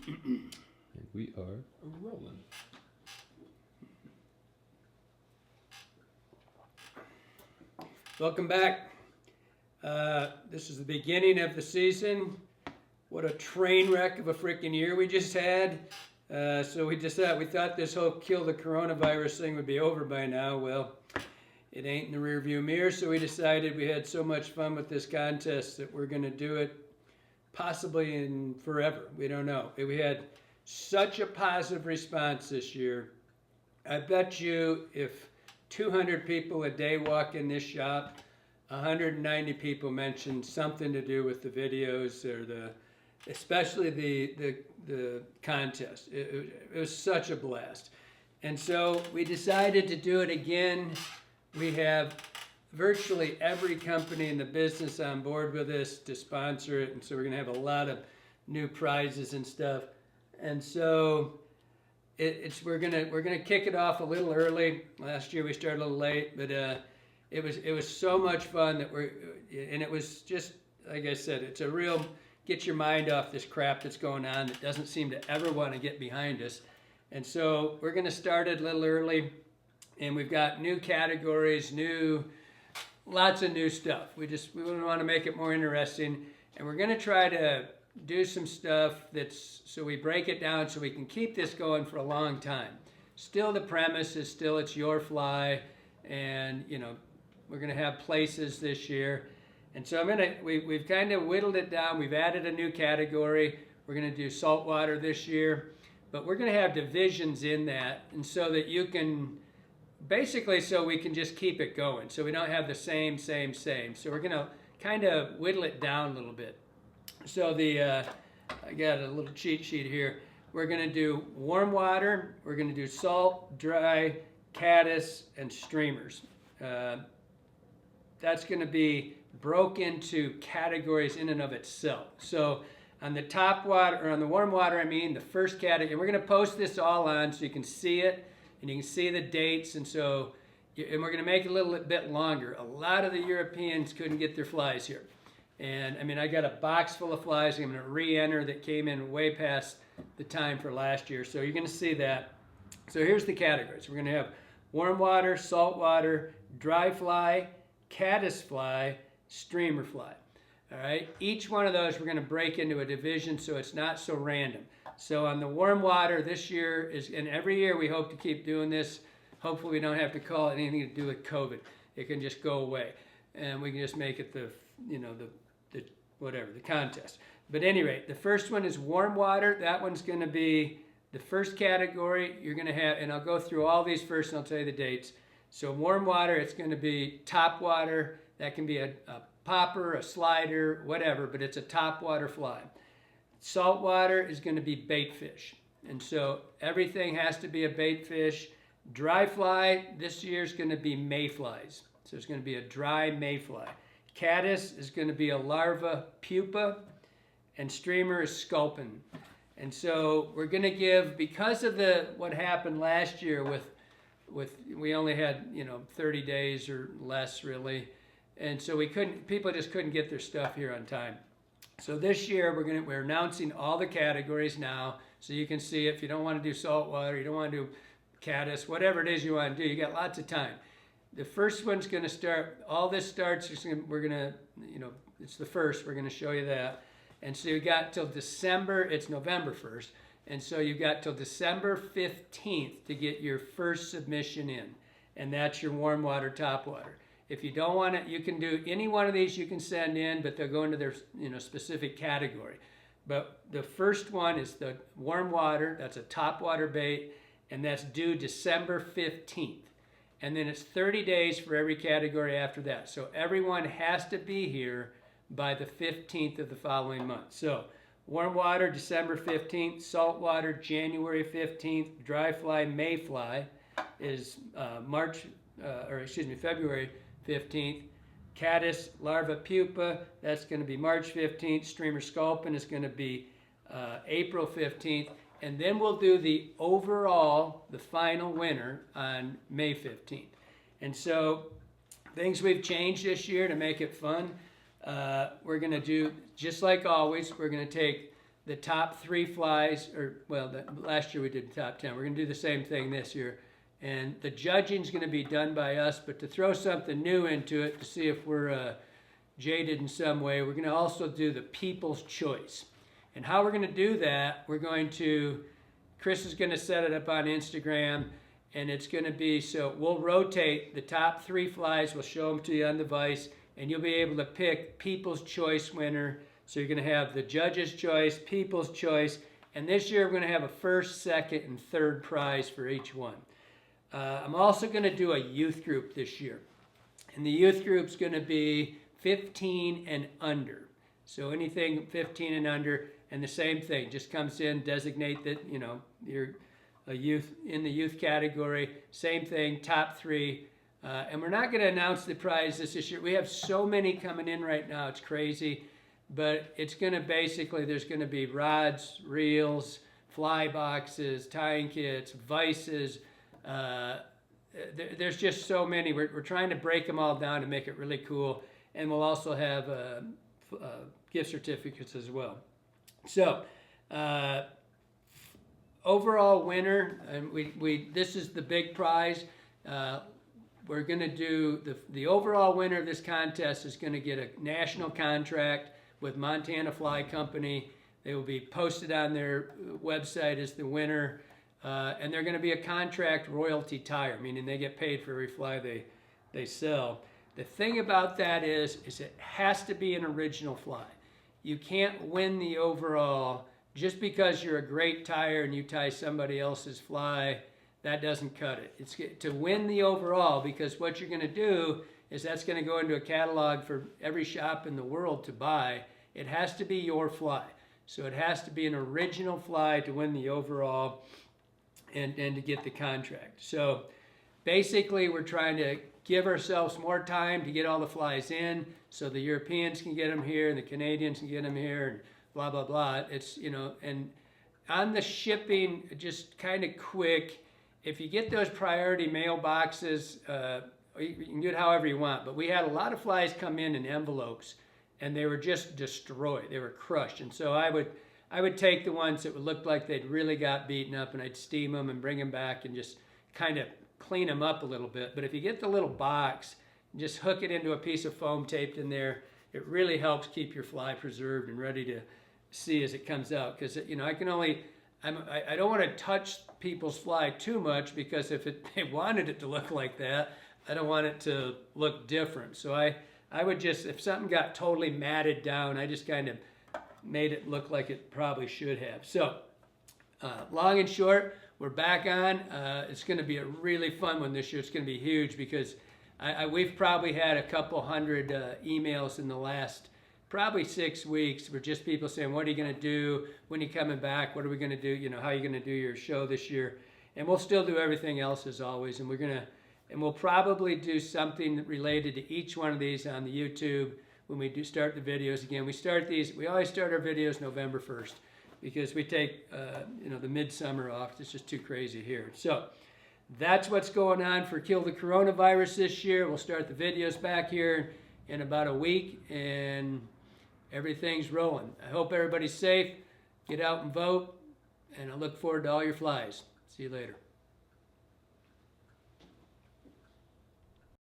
And we are rolling. Welcome back. This is the beginning of the season. What a train wreck of a freaking year we just had. So we thought this whole kill the coronavirus thing would be over by now. Well, it ain't in the rearview mirror, so we decided we had so much fun with this contest that we're going to do it possibly in forever. We don't know. We had such a positive response this year. I bet you if 200 people a day walk in this shop, 190 people mentioned something to do with the videos or especially the contest. It was such a blast. And so we decided to do it again. We have virtually every company in the business on board with us to sponsor it, and so we're going to have a lot of new prizes and stuff. And so we're gonna kick it off a little early. Last year we started a little late, but it was so much fun and it was just like I said, it's a real get your mind off this crap that's going on that doesn't seem to ever want to get behind us. And so we're gonna start it a little early. And we've got new categories, lots of new stuff. We want to make it more interesting. And we're going to try to do some stuff so we break it down so we can keep this going for a long time. Still the premise is it's your fly. And, we're going to have places this year. And so we've kind of whittled it down. We've added a new category. We're going to do saltwater this year. But we're going to have divisions in that. And so that you can... Basically, so we can just keep it going, so we don't have the same. So we're going to kind of whittle it down a little bit. So I got a little cheat sheet here. We're going to do warm water, we're going to do salt, dry, caddis, and streamers. That's going to be broke into categories in and of itself. So on the top water, or on the warm water, the first category, and we're going to post this all on so you can see it. And you can see the dates, and we're going to make it a little bit longer. A lot of the Europeans couldn't get their flies here. And I got a box full of flies I'm going to re-enter that came in way past the time for last year. So you're going to see that. So here's the categories. We're going to have warm water, salt water, dry fly, caddis fly, streamer fly. All right. Each one of those we're going to break into a division so it's not so random. So on the warm water this year and every year we hope to keep doing this. Hopefully we don't have to call it anything to do with COVID. It can just go away, and we can just make it the contest. But anyway, the first one is warm water. That one's going to be the first category. You're going to have, and I'll go through all these first, and I'll tell you the dates. So warm water, it's going to be top water. That can be a popper, a slider, whatever, but it's a top water fly. Saltwater is going to be baitfish. And so everything has to be a baitfish. Dry fly this year is going to be mayflies. So it's going to be a dry mayfly. Caddis is going to be a larva pupa. And streamer is sculpin. And so we're going to give, because of what happened last year we only had 30 days or less really. And so people just couldn't get their stuff here on time. So this year we're announcing all the categories now, so you can see it. If you don't want to do saltwater, you don't want to do caddis, whatever it is you want to do, you got lots of time. The first one's going to start. All this starts. It's the first. We're going to show you that, and so you got till December. It's November 1st, and so you've got till December 15th to get your first submission in, and that's your warm water, top water. If you don't want it, you can do any one of these you can send in, but they'll go into their specific category. But the first one is the warm water. That's a top water bait, and that's due December 15th. And then it's 30 days for every category after that. So everyone has to be here by the 15th of the following month. So warm water, December 15th. Salt water, January 15th. Dry fly, mayfly is February 15th. Caddis, larva, pupa, that's going to be March 15th. Streamer sculpin is going to be April 15th. And then we'll do the final winner on May 15th. And so things we've changed this year to make it fun. We're going to do, just like always, we're going to take the top 3 flies, last year we did the top 10. We're going to do the same thing this year. And the judging is going to be done by us, but to throw something new into it to see if we're jaded in some way, we're going to also do the People's Choice. And how we're going to do that, Chris is going to set it up on Instagram, and it's going to be, so we'll rotate the top 3 flies, we'll show them to you on the device, and you'll be able to pick People's Choice winner. So you're going to have the Judge's Choice, People's Choice, and this year we're going to have a first, second, and third prize for each one. I'm also going to do a youth group this year. And the youth group's going to be 15 and under. So anything 15 and under, and the same thing, just comes in, designate that, you're a youth in the youth category. Same thing, top 3. And we're not going to announce the prizes this year. We have so many coming in right now, it's crazy. But it's going to there's going to be rods, reels, fly boxes, tying kits, vices. There's just so many. We're trying to break them all down to make it really cool. And we'll also have gift certificates as well. So, overall winner, and this is the big prize. We're going to do, the overall winner of this contest is going to get a national contract with Montana Fly Company. They will be posted on their website as the winner. And they're going to be a contract royalty tire, meaning they get paid for every fly they sell. The thing about that is it has to be an original fly. You can't win the overall just because you're a great tire and you tie somebody else's fly. That doesn't cut it. It's to win the overall, because what you're going to do is that's going to go into a catalog for every shop in the world to buy. It has to be your fly. So it has to be an original fly to win the overall and to get the contract. So basically we're trying to give ourselves more time to get all the flies in so the Europeans can get them here and the Canadians can get them here and blah, blah, blah. It's, and on the shipping, just kind of quick, if you get those priority mailboxes, you can do it however you want, but we had a lot of flies come in envelopes and they were just destroyed. They were crushed. And so I would take the ones that would look like they'd really got beaten up, and I'd steam them and bring them back and just kind of clean them up a little bit. But if you get the little box, just hook it into a piece of foam taped in there, it really helps keep your fly preserved and ready to see as it comes out. Because, I don't want to touch people's fly too much, because if they wanted it to look like that, I don't want it to look different. So I would just, if something got totally matted down, I just kind of made it look like it probably should have. So, long and short, we're back on. It's going to be a really fun one this year. It's going to be huge, because we've probably had a couple hundred emails in the last probably 6 weeks where just people saying, what are you going to do? When are you coming back? What are we going to do? How are you going to do your show this year? And we'll still do everything else as always. And we'll probably do something related to each one of these on the YouTube when we do start the videos again. We always start our videos November 1st, because we take, the midsummer off. It's just too crazy here. So that's what's going on for Kill the Coronavirus this year. We'll start the videos back here in about a week, and everything's rolling. I hope everybody's safe. Get out and vote, and I look forward to all your flies. See you later.